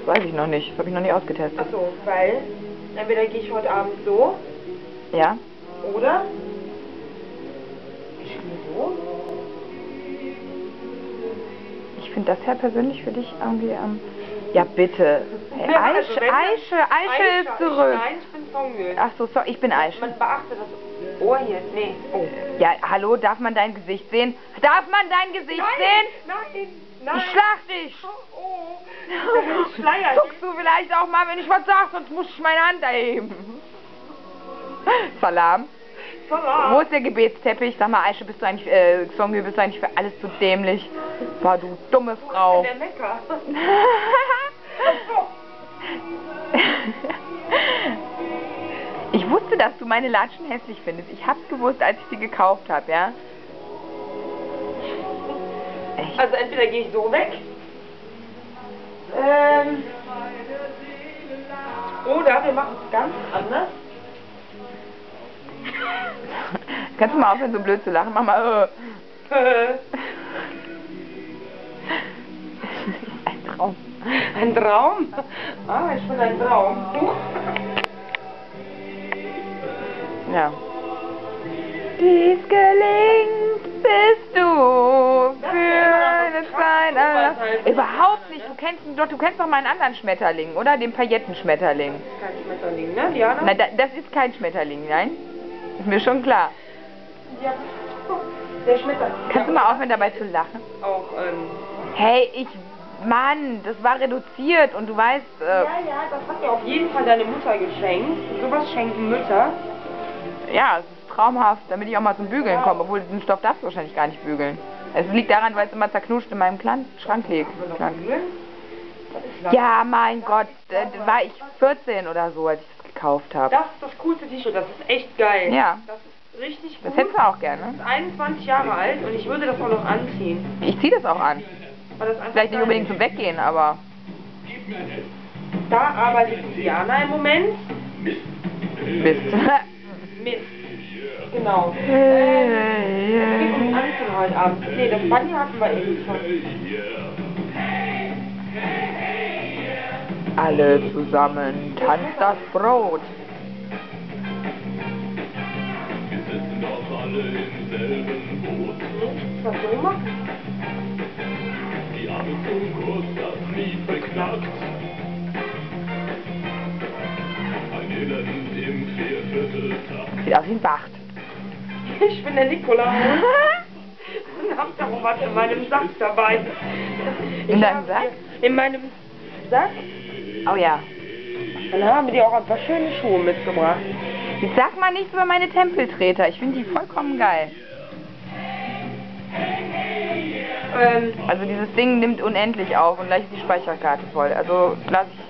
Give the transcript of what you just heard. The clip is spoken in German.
Das weiß ich noch nicht. Das habe ich noch nicht ausgetestet. Achso, weil entweder gehe ich heute Abend so. Ja? Oder? Ich gehe so. Ich finde das ja persönlich für dich irgendwie ja, bitte. Hey, Ja, Aische, also wenn Aische ist zurück. Nein, ich bin Songül. Ach so, sorry, ich bin Aische. Man beachte das Ohr hier. Nee. Oh. Ja, hallo, darf man dein Gesicht sehen? Darf man dein Gesicht sehen? Nein. Ich schlag dich. Oh. Der Schleier. Zuckst du vielleicht auch mal, wenn ich was sag, sonst muss ich meine Hand erheben. Salam. Wo ist der Gebetsteppich? Sag mal, Aische, bist du eigentlich, Songül, bist du eigentlich für alles zu dämlich? Boah, du dumme Frau. Wo ist denn der Mecker? Ich wusste, dass du meine Latschen hässlich findest. Ich hab's gewusst, als ich sie gekauft habe, ja? Echt? Also entweder gehe ich so weg. Oder wir machen es ganz anders. Kannst du mal aufhören, so blöd zu lachen? Mach mal, Ein Traum. Ein Traum? Ah, ich bin ein Traum. Ja. Dies gelingt, bist du für eine Zeit. Überhaupt nicht. Du kennst doch meinen anderen Schmetterling, oder? Den Paillettenschmetterling. Kein Schmetterling, ne, Diana? Nein, das ist kein Schmetterling, nein? Ist mir schon klar. Ja, der Schmetterling. Kannst du mal aufhören, dabei zu lachen? Auch, Hey, Mann, das war reduziert und du weißt... Ja, das hat dir auf jeden Fall deine Mutter geschenkt. Sowas schenken Mütter. Ja, es ist traumhaft, damit ich auch mal zum Bügeln komme, obwohl den Stoff darfst du wahrscheinlich gar nicht bügeln. Es liegt daran, weil es immer zerknuscht in meinem Schrank liegt. Ja, mein Gott, da war ich 14 oder so, als ich das gekauft habe. Das ist das coolste T-Shirt, das ist echt geil. Ja. Das ist richtig gut. Das hättest du auch gerne. Das ist 21 Jahre alt und ich würde das auch noch anziehen. Ich ziehe das auch an. Weil das einfach Vielleicht nicht geil unbedingt ist. zum Weggehen, aber... Da arbeitet Diana im Moment. Mist. Mist. Genau. Es geht um Anziehen heute Abend. Nee, das Bunny hatten wir eben schon. Alle zusammen, tanzt das Brot. Wir sitzen doch alle im selben Boot. Was so macht? Die Arme zu kurz, das Lied beknackt. Ein Elend im Viervierteltakt. Sieht aus wie ein Bacht. Ich bin der Nikolaus. Und hab da auch was in meinem Sack dabei. In deinem Sack? In meinem Sack. Oh ja. Dann haben wir dir auch ein paar schöne Schuhe mitgebracht. Jetzt sag mal nichts über meine Tempeltreter. Ich finde die vollkommen geil. Also dieses Ding nimmt unendlich auf und gleich ist die Speicherkarte voll. Also lasse ich